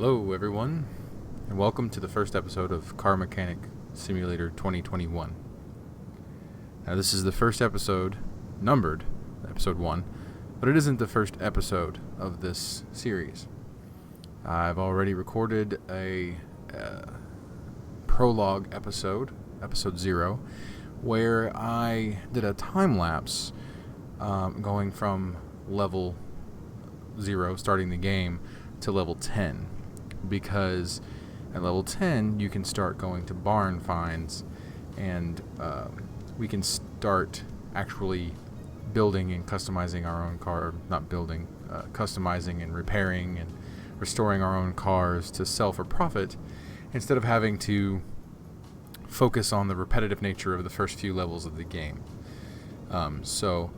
Hello everyone, and welcome to the first episode of Car Mechanic Simulator 2021. Now this is the first episode, numbered, episode 1, but it isn't the first episode of this series. I've already recorded a prologue episode, episode 0, where I did a time-lapse going from level 0, starting the game, to level 10. Because at level 10 you can start going to barn finds, and we can start actually building and customizing our own car, customizing and repairing and restoring our own cars to sell for profit, instead of having to focus on the repetitive nature of the first few levels of the game. So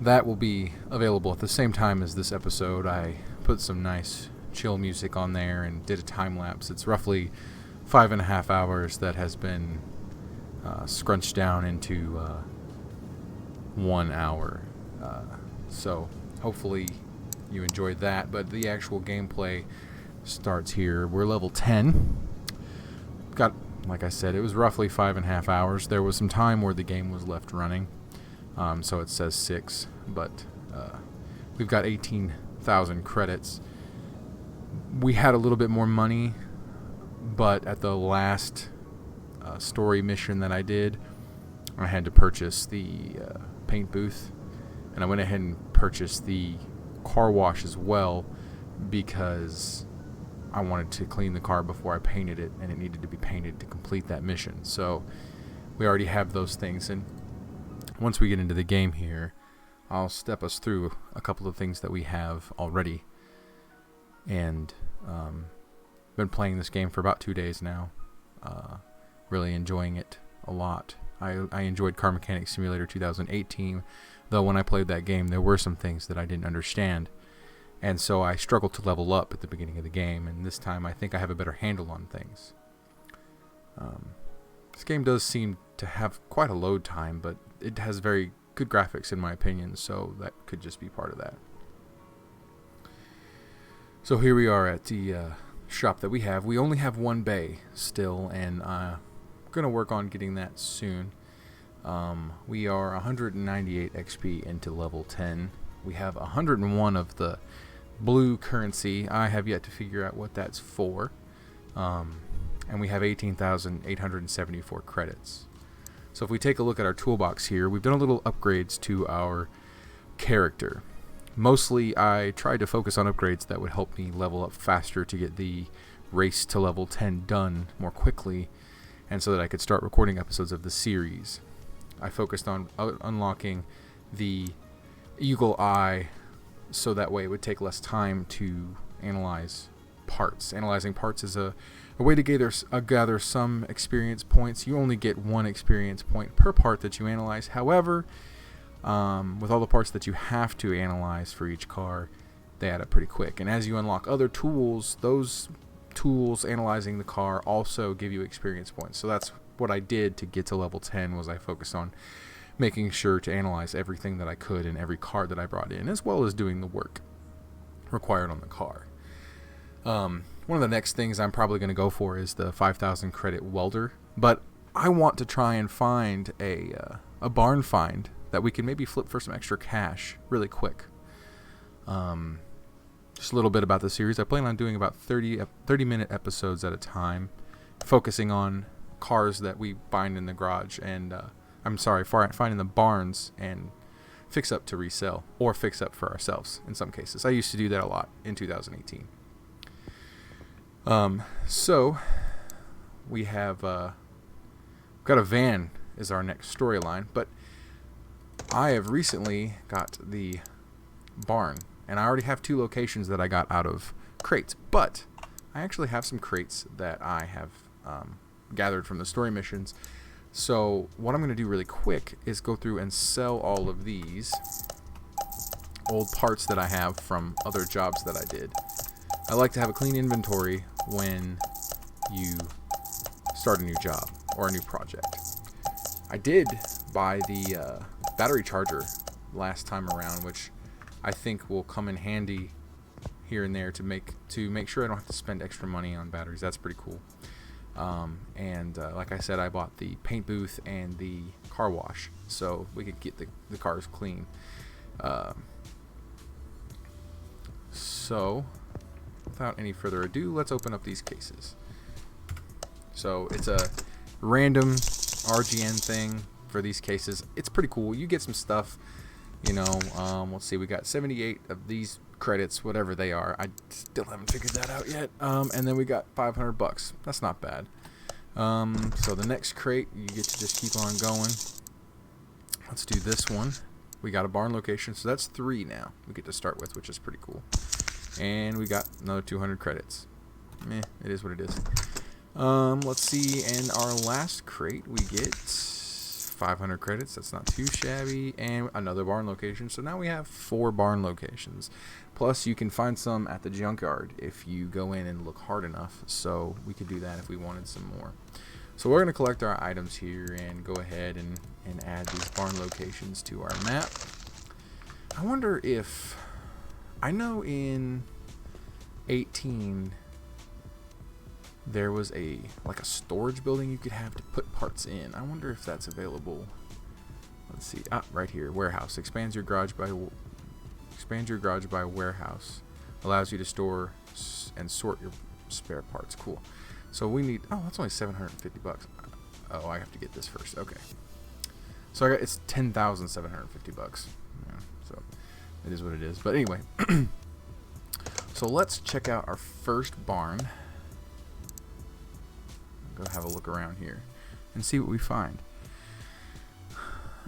that will be available at the same time as this episode. I put some nice chill music on there and did a time lapse. It's roughly 5.5 hours that has been scrunched down into 1 hour. So hopefully you enjoyed that, but the actual gameplay starts here. We're level 10. Like I said, it was roughly 5.5 hours. There was some time where the game was left running, so it says 6, but we've got 18,000 credits. We had a little bit more money, but at the last story mission that I did, I had to purchase the paint booth, and I went ahead and purchased the car wash as well, because I wanted to clean the car before I painted it, and it needed to be painted to complete that mission. So we already have those things, and once we get into the game here, I'll step us through a couple of things that we have already. And been playing this game for about 2 days now. Really enjoying it a lot. I enjoyed Car Mechanic Simulator 2018, though when I played that game there were some things that I didn't understand, and so I struggled to level up at the beginning of the game, and this time I think I have a better handle on things. This game does seem to have quite a load time, but it has very good graphics in my opinion, so that could just be part of that. So here we are at the shop that we have. We only have one bay still, and I'm going to work on getting that soon. We are 198 XP into level 10. We have 101 of the blue currency. I have yet to figure out what that's for. And we have 18,874 credits. So if we take a look at our toolbox here, we've done a little upgrades to our character. Mostly, I tried to focus on upgrades that would help me level up faster to get the race to level 10 done more quickly, and so that I could start recording episodes of the series. I focused on unlocking the Eagle Eye, so that way it would take less time to analyze parts. Analyzing parts is a way to gather some experience points. You only get 1 experience point per part that you analyze. However, with all the parts that you have to analyze for each car, they add up pretty quick. And as you unlock other tools, those tools analyzing the car also give you experience points. So that's what I did to get to level 10, was I focused on making sure to analyze everything that I could in every car that I brought in, as well as doing the work required on the car. One of the next things I'm probably going to go for is the 5,000 credit welder, but I want to try and find a barn find that we can maybe flip for some extra cash really quick. Just a little bit about the series. I plan on doing about 30-minute episodes at a time, focusing on cars that we find in the garage, and find in the barns and fix up to resell, or fix up for ourselves in some cases. I used to do that a lot in 2018. So we have got a van is our next storyline, but I have recently got the barn, and I already have 2 locations that I got out of crates, but I actually have some crates that I have gathered from the story missions. So what I'm going to do really quick is go through and sell all of these old parts that I have from other jobs that I did. I like to have a clean inventory when you start a new job or a new project. I did buy the battery charger last time around, which I think will come in handy here and there to make sure I don't have to spend extra money on batteries. That's pretty cool. Like I said, I bought the paint booth and the car wash so we could get the cars clean. So without any further ado, let's open up these cases. So it's a random RGN thing for these cases. It's pretty cool. You get some stuff, you know. Let's see, we got 78 of these credits, whatever they are. I still haven't figured that out yet. And then we got $500. That's not bad. So the next crate, you get to just keep on going. Let's do this one. We got a barn location, so that's 3 now we get to start with, which is pretty cool. And we got another 200 credits. Meh, it is what it is. Let's see, in our last crate we get 500 credits. That's not too shabby. And another barn location. So now we have 4 barn locations. Plus you can find some at the junkyard if you go in and look hard enough. So we could do that if we wanted some more. So we're going to collect our items here and go ahead and add these barn locations to our map. I wonder if... I know in 18 there was a storage building you could have to put parts in. I wonder if that's available. Let's see. Right here, warehouse. Expand your garage by warehouse. Allows you to store and sort your spare parts. Cool. So we need. Oh, that's only $750. Oh, I have to get this first. Okay. So it's $10,750. Yeah. So it is what it is. But anyway, so let's check out our first barn. Go have a look around here and see what we find.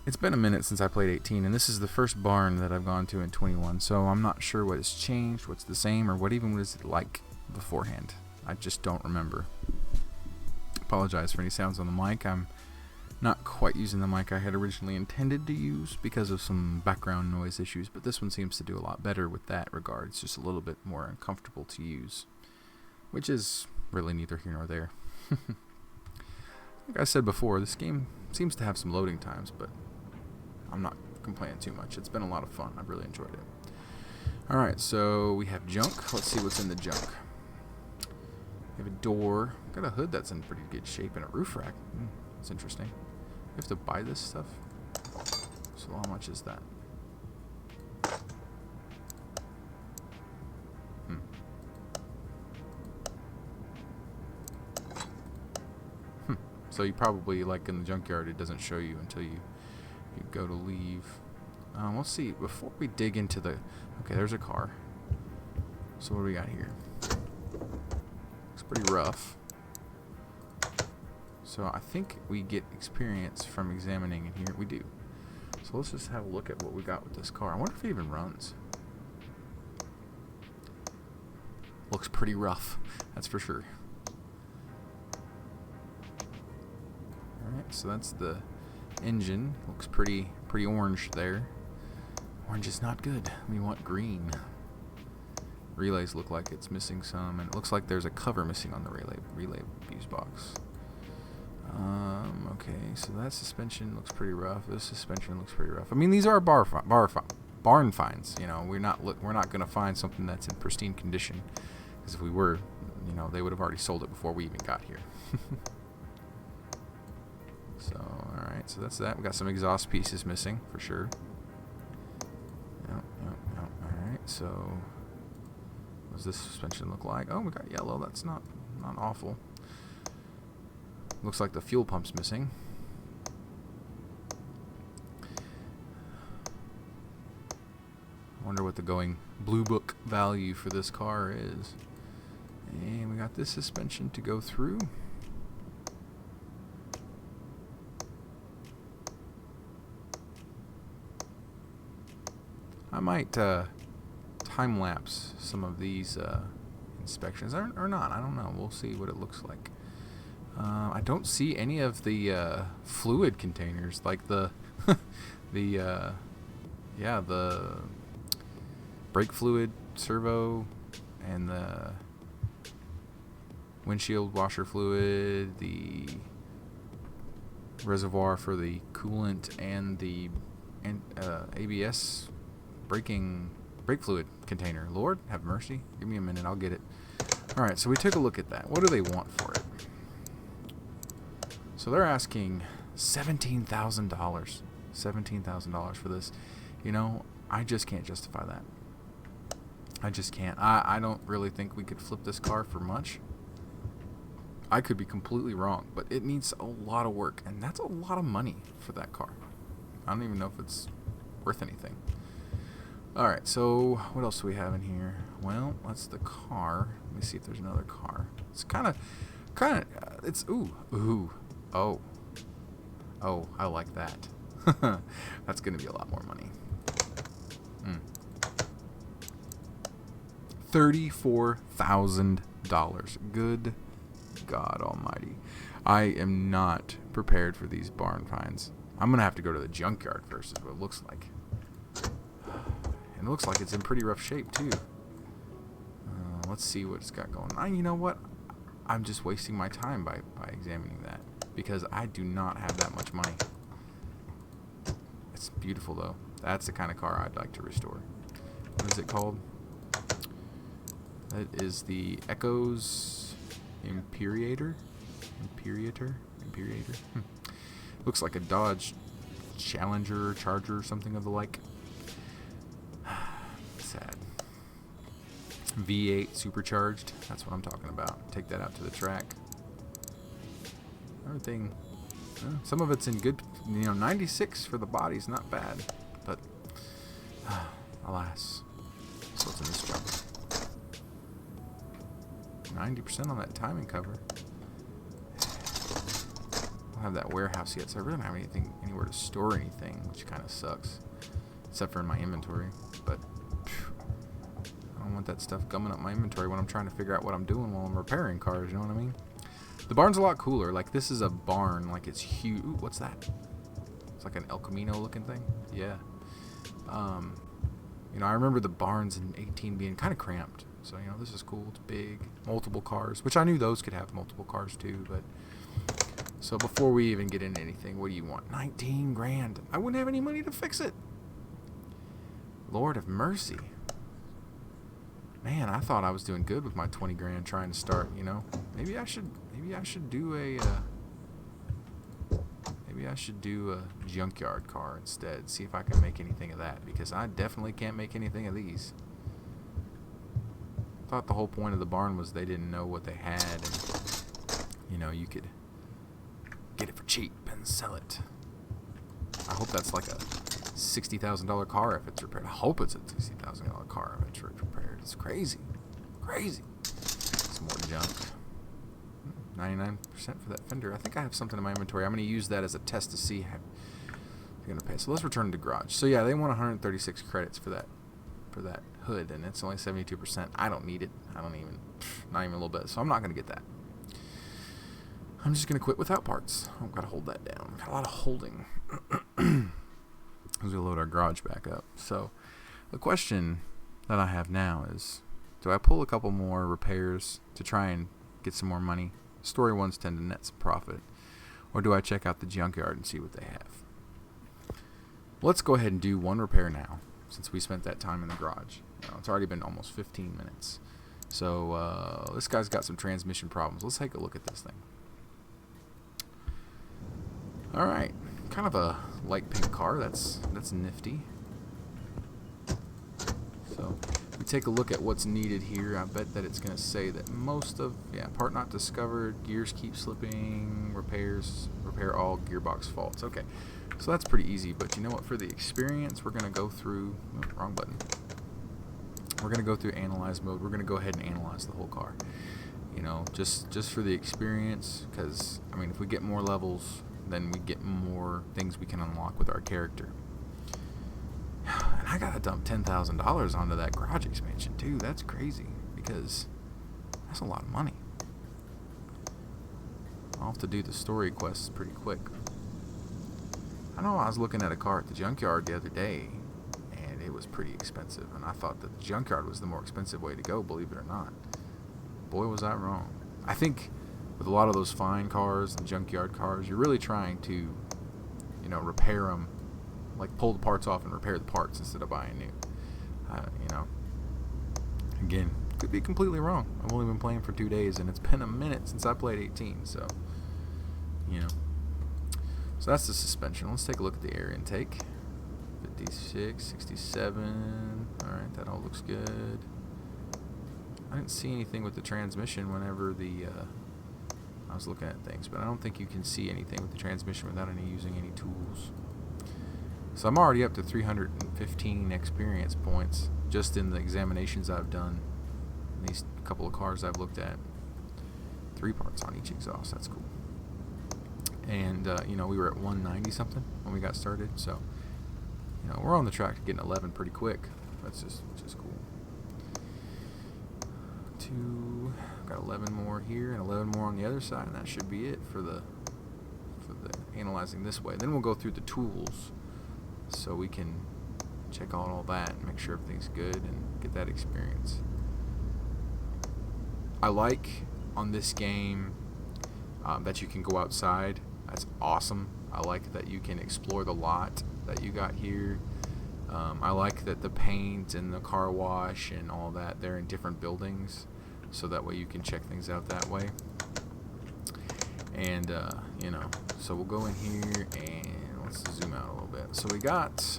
It's been a minute since I played 18, and this is the first barn that I've gone to in 21, so I'm not sure what has changed, what's the same, or what even was it like beforehand. I just don't remember. Apologize for any sounds on the mic. I'm not quite using the mic I had originally intended to use because of some background noise issues, but this one seems to do a lot better with that regard. It's just a little bit more uncomfortable to use, which is really neither here nor there. Like I said before, this game seems to have some loading times, but I'm not complaining too much. It's been a lot of fun. I've really enjoyed it. Alright, so we have junk. Let's see what's in the junk. We have a door. Got a hood that's in pretty good shape and a roof rack. That's interesting. You have to buy this stuff? So how much is that? So you probably, like in the junkyard, it doesn't show you until you go to leave. Let's see, before we dig into the... Okay, there's a car. So what do we got here? Looks pretty rough. So I think we get experience from examining it here. We do. So let's just have a look at what we got with this car. I wonder if it even runs. Looks pretty rough, that's for sure. Alright, so that's the engine. Looks pretty orange there. Orange is not good. We want green. Relays look like it's missing some, and it looks like there's a cover missing on the relay fuse box. Okay, so that suspension looks pretty rough. This suspension looks pretty rough. I mean, these are barn finds. You know, we're not gonna find something that's in pristine condition, because if we were, you know, they would have already sold it before we even got here. So, alright, so that's that. We got some exhaust pieces missing, for sure. Yep. Alright, so what does this suspension look like? Oh, we got yellow. That's not awful. Looks like the fuel pump's missing. Wonder what the going blue book value for this car is. And we got this suspension to go through. I might time-lapse some of these inspections, or not. I don't know. We'll see what it looks like. I don't see any of the fluid containers, like the the brake fluid, servo, and the windshield washer fluid, the reservoir for the coolant, and the ABS braking Brake fluid container. Lord, have mercy. Give me a minute. I'll get it. All right, so we took a look at that. What do they want for it? So they're asking $17,000. $17,000 for this. You know, I just can't justify that. I just can't. I don't really think we could flip this car for much. I could be completely wrong, but it needs a lot of work, and that's a lot of money for that car. I don't even know if it's worth anything. All right, so what else do we have in here? Well, that's the car. Let me see if there's another car. It's kind of, it's, oh, I like that. That's going to be a lot more money. $34,000. Good God almighty. I am not prepared for these barn finds. I'm going to have to go to the junkyard first, is what it looks like. And it looks like it's in pretty rough shape, too. Let's see what it's got going on. You know what? I'm just wasting my time by examining that, because I do not have that much money. It's beautiful, though. That's the kind of car I'd like to restore. What is it called? That is the Echoes Imperator. Looks like a Dodge Challenger, Charger, something of the like. Sad. V8 supercharged. That's what I'm talking about. Take that out to the track. Everything. Some of it's in good. 96 for the body's not bad, but alas. So what's in this job? 90% on that timing cover. I don't have that warehouse yet, so I really don't have anywhere to store anything, which kind of sucks. Except for in my inventory. But I don't want that stuff gumming up my inventory when I'm trying to figure out what I'm doing while I'm repairing cars, you know what I mean? The barn's a lot cooler. Like, this is a barn, like it's huge. Ooh, what's that? It's like an El Camino looking thing. Yeah. You know, I remember the barns in 18 being kind of cramped. So, you know, this is cool. It's big. Multiple cars, which I knew those could have multiple cars too, but so before we even get into anything, what do you want? 19 grand. I wouldn't have any money to fix it. Lord of mercy. Man, I thought I was doing good with my 20 grand trying to start, you know. Maybe I should do a junkyard car instead. See if I can make anything of that, because I definitely can't make anything of these. I thought the whole point of the barn was they didn't know what they had, and you know, you could get it for cheap and sell it. I hope that's like a $60,000 car if it's repaired. I hope it's a $60,000 car if it's repaired. It's crazy. Some more junk. 99% for that fender. I think I have something in my inventory. I'm going to use that as a test to see how you're going to pay. So let's return to garage. So yeah, they want 136 credits for that hood, and it's only 72%. I don't need it. Not even a little bit. So I'm not going to get that. I'm just going to quit without parts. I've got to hold that down. Got a lot of holding. As we load our garage back up. So the question that I have now is, do I pull a couple more repairs to try and get some more money? Story ones tend to net some profit. Or do I check out the junkyard and see what they have? Let's go ahead and do one repair now, since we spent that time in the garage. You know, it's already been almost 15 minutes. So this guy's got some transmission problems. Let's take a look at this thing. Alright, kind of a light pink car. That's nifty. So we take a look at what's needed here. I bet that it's going to say that most of, part not discovered, gears keep slipping, repair all gearbox faults. Okay, so that's pretty easy, but you know what, for the experience, we're going to go through, wrong button. We're going to go through analyze mode. We're going to go ahead and analyze the whole car. You know, just for the experience, because, I mean, if we get more levels, then we get more things we can unlock with our character. And I gotta dump $10,000 onto that garage expansion too. That's crazy, because that's a lot of money. I'll have to do the story quests pretty quick. I know I was looking at a car at the junkyard the other day, and it was pretty expensive, and I thought that the junkyard was the more expensive way to go, believe it or not. Boy, was I wrong. I think with a lot of those fine cars and junkyard cars, you're really trying to, you know, repair them, like pull the parts off and repair the parts instead of buying new. You know, again, could be completely wrong. I've only been playing for 2 days, and it's been a minute since I played 18, so, you know. So that's the suspension. Let's take a look at the air intake. 56, 67. Alright, that all looks good. I didn't see anything with the transmission whenever I was looking at things, but I don't think you can see anything with the transmission without using any tools. So I'm already up to 315 experience points just in the examinations I've done. These couple of cars I've looked at. 3 parts on each exhaust. That's cool. And you know, we were at 190 something when we got started, so you know, we're on the track to getting 11 pretty quick. That's just cool. Got 11 more here and 11 more on the other side, and that should be it for the analyzing this way. Then we'll go through the tools so we can check out all that and make sure everything's good and get that experience. I like on this game that you can go outside. That's awesome. I like that you can explore the lot that you got here. I like that the paint and the car wash and all that, they're in different buildings, so that way you can check things out that way. And you know, so we'll go in here and let's zoom out a little bit. So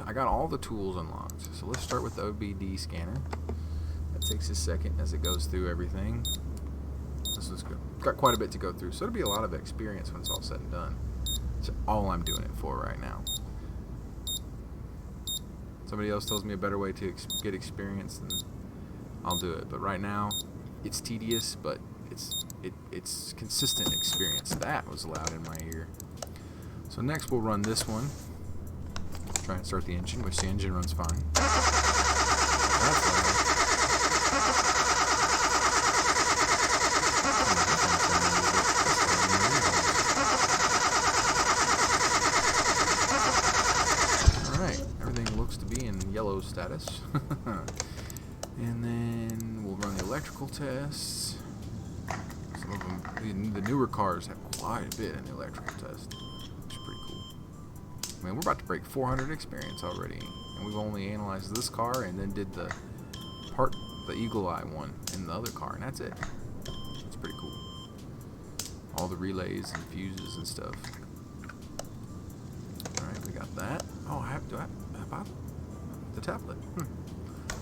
I got all the tools unlocked. So let's start with the OBD scanner. That takes a second as it goes through everything. This is good. Got quite a bit to go through, so it'll be a lot of experience when it's all said and done. That's all I'm doing it for right now. Somebody else tells me a better way to get experience, then I'll do it. But right now, it's tedious, but it's consistent experience. That was loud in my ear. So next we'll run this one. Try and start the engine, which the engine runs fine. That's loud. Yellow status. And then we'll run the electrical tests. Some of them, the newer cars have quite a bit in the electrical test, which is pretty cool. I mean, we're about to break 400 experience already, and we've only analyzed this car and then did the Eagle Eye one in the other car, and that's it. It's pretty cool. All the relays and fuses and stuff. Alright, we got that. Oh, do I have the tablet?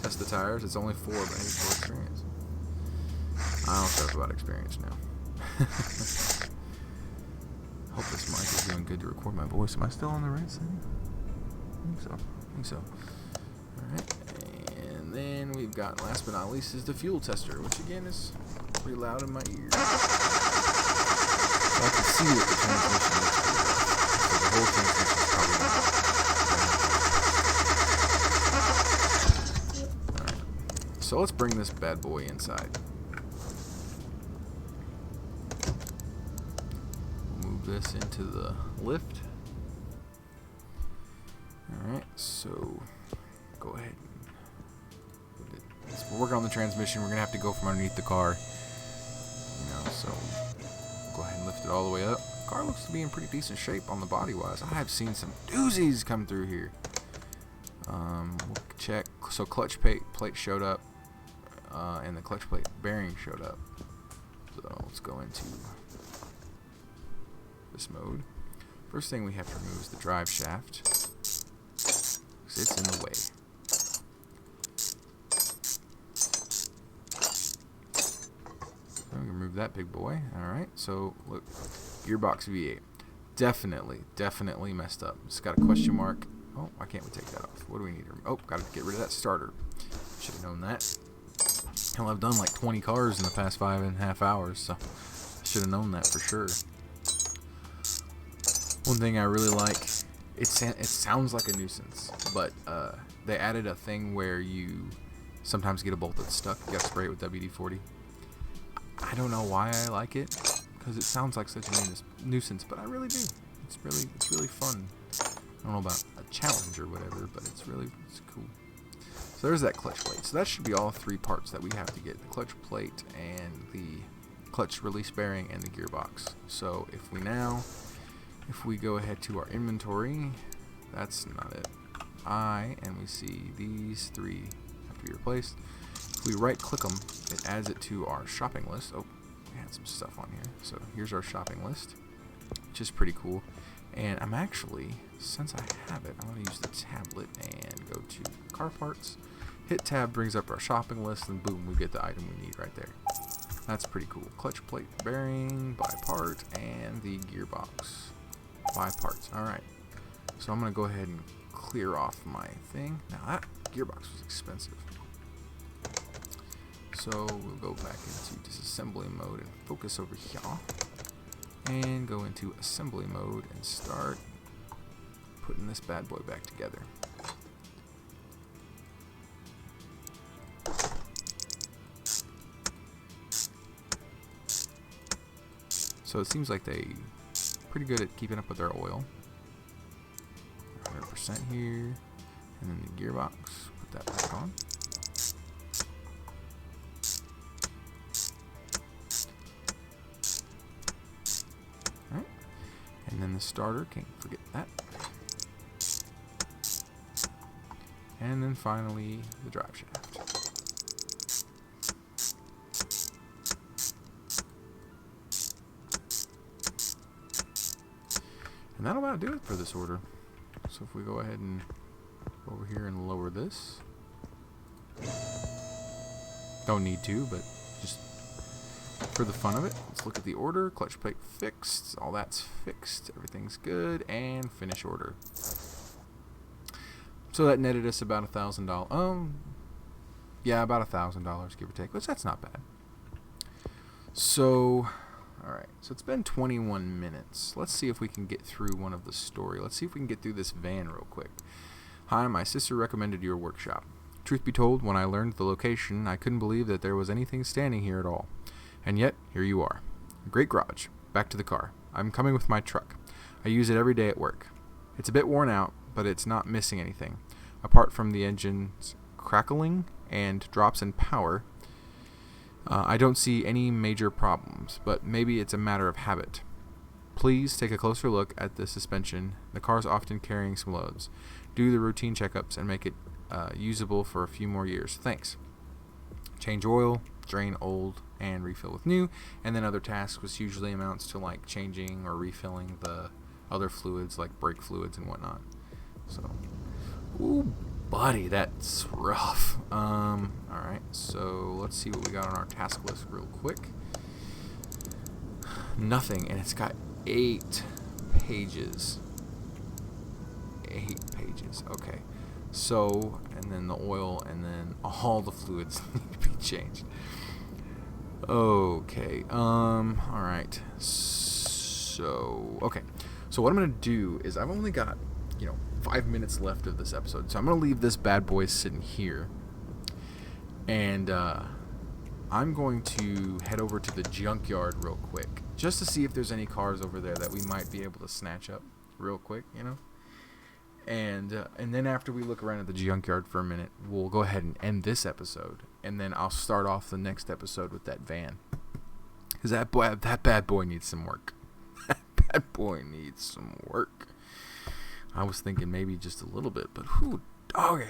Test the tires. It's only 4, but I need 4 experience. I don't care about experience now. Hope this mic is doing good to record my voice. Am I still on the right side? I think so. Alright. And then we've got, last but not least, is the fuel tester, which again is pretty loud in my ears. So I can see what the transmission looks like. So the whole transmission is probably not. So let's bring this bad boy inside. We'll move this into the lift. Alright, so go ahead. We're working on the transmission. We're going to have to go from underneath the car. You know, so go ahead and lift it all the way up. The car looks to be in pretty decent shape on the body wise. I have seen some doozies come through here. We'll check. So clutch plate showed up. And the clutch plate bearing showed up. So let's go into this mode. First thing we have to remove is the drive shaft, because it's in the way. So we can remove that big boy. Alright, so look, gearbox V8. Definitely messed up. It's got a question mark. Oh, why can't we take that off? What do we need? Oh, got to get rid of that starter. Should have known that. Hell, I've done like 20 cars in the past 5.5 hours, so I should have known that for sure. One thing I really like, it sounds like a nuisance, but they added a thing where you sometimes get a bolt that's stuck. You got to spray it with WD-40. I don't know why I like it, because it sounds like such a nuisance, but I really do. It's really fun. I don't know about a challenge or whatever, but it's cool. So there's that clutch plate. So that should be all 3 parts that we have to get: the clutch plate and the clutch release bearing and the gearbox. So if we go ahead to our inventory, that's not it. And we see these 3 have to be replaced. If we right click them, it adds it to our shopping list. Oh, we had some stuff on here. So here's our shopping list, which is pretty cool. And I'm actually, since I have it, I'm going to use the tablet and go to car parts. Hit tab brings up our shopping list, and boom, we get the item we need right there. That's pretty cool. Clutch plate bearing, buy part, and the gearbox. Buy parts. Alright. So I'm going to go ahead and clear off my thing. Now that gearbox was expensive. So we'll go back into disassembly mode and focus over here. And go into assembly mode and start putting this bad boy back together. So it seems like they pretty good at keeping up with their oil. 100% here, and then the gearbox, put that back on. Alright, and then the starter, can't forget that. And then finally the drive shaft. And that'll about do it for this order. So if we go ahead and go over here and lower this. Don't need to, but just for the fun of it, let's look at the order. Clutch plate fixed. All that's fixed. Everything's good. And finish order. So that netted us about $1,000. Yeah, about $1,000, give or take, which that's not bad. So... Alright, so it's been 21 minutes. Let's see if we can get through one of the story. Let's see if we can get through this van real quick. Hi, my sister recommended your workshop. Truth be told, when I learned the location, I couldn't believe that there was anything standing here at all. And yet, here you are. A great garage. Back to the car. I'm coming with my truck. I use it every day at work. It's a bit worn out, but it's not missing anything. Apart from the engine's crackling and drops in power, I don't see any major problems, but maybe it's a matter of habit. Please take a closer look at the suspension. The car's often carrying some loads. Do the routine checkups and make it usable for a few more years. Thanks. Change oil, drain old, and refill with new. And then other tasks, which usually amounts to like changing or refilling the other fluids like brake fluids and whatnot. So, ooh, buddy, that's rough. Alright, so let's see what we got on our task list real quick. Nothing, and it's got 8 pages. 8 pages, okay. So, and then the oil, and then all the fluids need to be changed. Okay, alright. So, okay. So what I'm going to do is I've only got, 5 minutes left of this episode. So I'm going to leave this bad boy sitting here. And I'm going to head over to the junkyard real quick. Just to see if there's any cars over there that we might be able to snatch up real quick, And then after we look around at the junkyard for a minute, we'll go ahead and end this episode. And then I'll start off the next episode with that van. Because that bad boy needs some work. That bad boy needs some work. I was thinking maybe just a little bit, but whew, okay.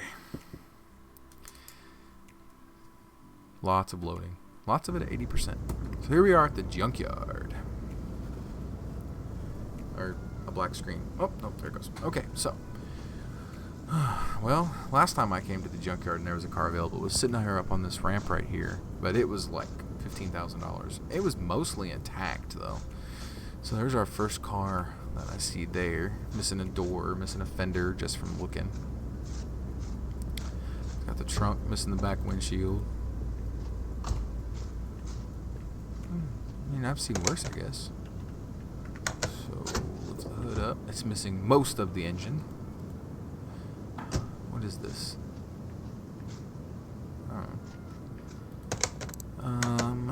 Lots of loading. Lots of it at 80%. So here we are at the junkyard. Or a black screen. Oh, no, there it goes. Okay, so. Well, last time I came to the junkyard and there was a car available, it was sitting here up on this ramp right here. But it was like $15,000. It was mostly intact, though. So there's our first car that I see there. Missing a door, missing a fender just from looking. Got the trunk, missing the back windshield. I mean, I've seen worse, I guess. So let's hood up. It's missing most of the engine. What is this?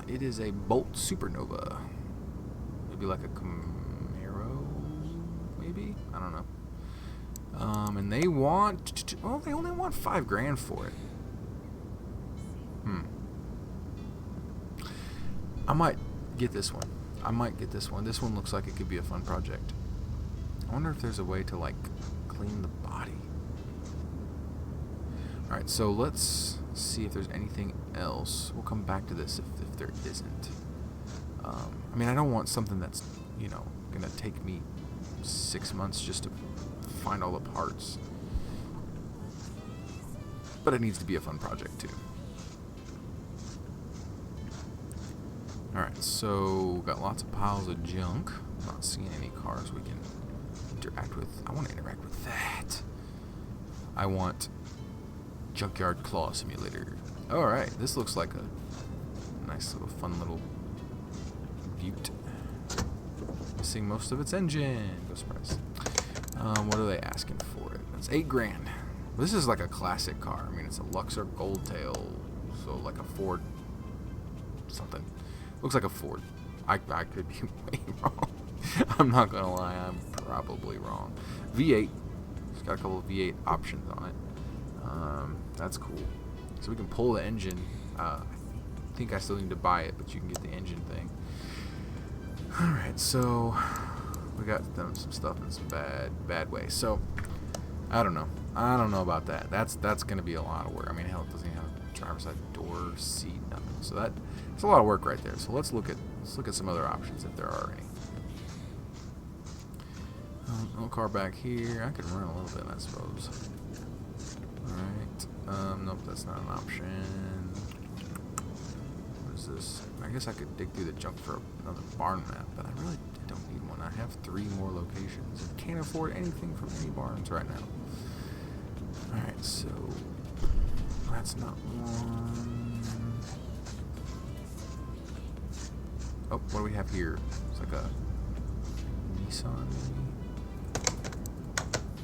It is a Bolt Supernova. Maybe like a Camaro, maybe? I don't know. And they want, they only want $5,000 for it. I might get this one. This one looks like it could be a fun project. I wonder if there's a way to like clean the body. Alright, so let's see if there's anything else. We'll come back to this if there isn't. I mean, I don't want something that's, going to take me 6 months just to find all the parts. But it needs to be a fun project, too. Alright, so got lots of piles of junk. Not seeing any cars we can interact with. I want to interact with that. I want Junkyard Claw Simulator. Alright, this looks like a nice little fun little butte. Missing most of its engine. Go surprise. What are they asking for it? It's $8,000. This is like a classic car. I mean, it's a Luxor Goldtail, so like a Ford something. Looks like a Ford. I could be way wrong. I'm not gonna lie, I'm probably wrong. V8. It's got a couple of V8 options on it. That's cool. So we can pull the engine. I think I still need to buy it, but you can get the engine thing. Alright, so we got them some stuff in some bad way. So I don't know about that. That's gonna be a lot of work. I mean, hell, it doesn't even have a driver's side door, seat, nothing. So that's a lot of work right there. So let's look at some other options if there are any. No car back here. I could run a little bit, I suppose. Alright. Nope, that's not an option. What is this? I guess I could dig through the junk for another barn map, but I really don't need one. I have 3 more locations. I can't afford anything from any barns right now. Alright, so that's not one. Oh, what do we have here? It's like a Nissan.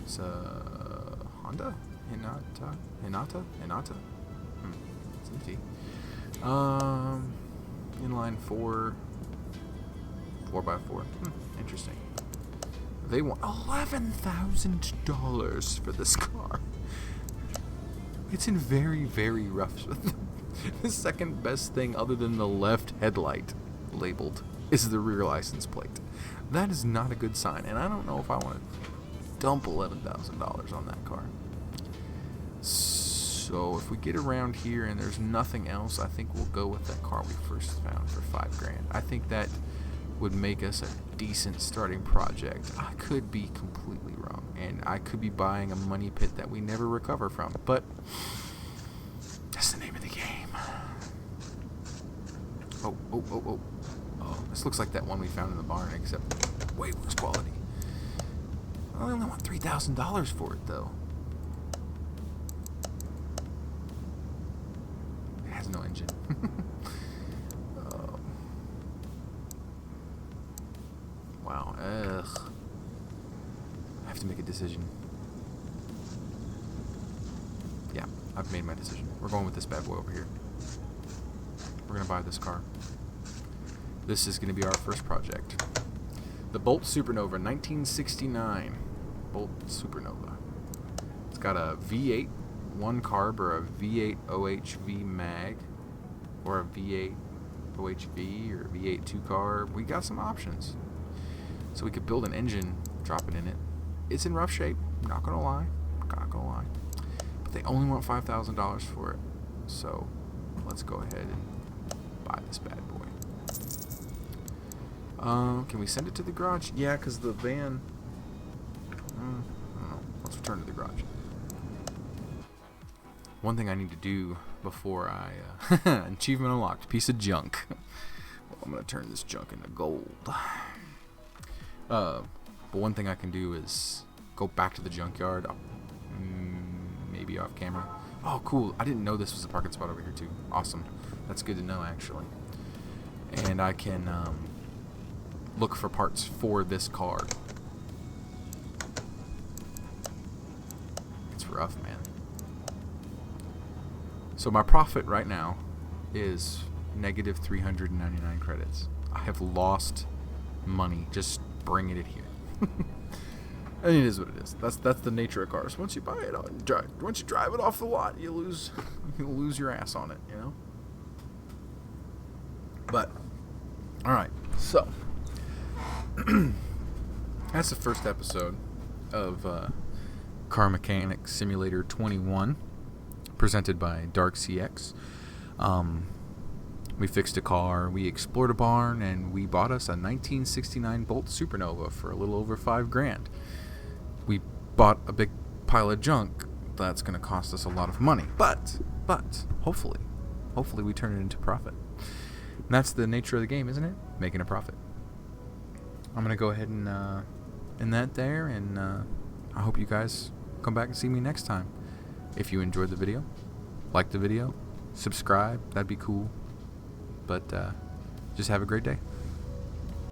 It's a Honda? Hinata? It's empty. Inline 4x4. Interesting. They want $11,000 for this car. It's in very, very rough. The second best thing other than the left headlight labeled is the rear license plate. That is not a good sign, and I don't know if I want to dump $11,000 on that car. So if we get around here and there's nothing else, I think we'll go with that car we first found for $5,000. I think that would make us a decent starting project. I could be completely wrong, and I could be buying a money pit that we never recover from, but that's the name of the game. Oh, this looks like that one we found in the barn, except way worse quality. I only want $3,000 for it, though. It has no engine. Wow. Ugh. I have to make a decision. Yeah, I've made my decision. We're going with this bad boy over here. We're going to buy this car. This is going to be our first project. The Bolt Supernova 1969. Bolt Supernova. It's got a V8 1 carb or a V8 OHV mag or a V8 OHV or V8 2 carb. We got some options. So we could build an engine, drop it in it. It's in rough shape, not gonna lie. But they only want $5,000 for it. So let's go ahead and buy this bad boy. Can we send it to the garage? Yeah, because the van... I don't know. Let's return to the garage. One thing I need to do before I... achievement unlocked. Piece of junk. Well, I'm going to turn this junk into gold. But one thing I can do is go back to the junkyard. Maybe off camera. Oh, cool. I didn't know this was a parking spot over here, too. Awesome. That's good to know, actually. And I can... look for parts for this car. It's rough, man. So my profit right now is negative 399 credits. I have lost money just bringing it here. And it is what it is. That's the nature of cars. Once you buy it, once you drive it off the lot, you lose your ass on it, you know. But all right, so. That's the first episode of Car Mechanic Simulator 21. presented by Dark CX. We fixed a car, we explored a barn, and we bought us a 1969 Bolt Supernova for a little over $5,000. We bought a big pile of junk that's going to cost us a lot of money, but hopefully we turn it into profit. And that's the nature of the game, isn't it? Making a profit. I'm going to go ahead and end that there, and I hope you guys come back and see me next time. If you enjoyed the video, like the video, subscribe, that'd be cool. But just have a great day.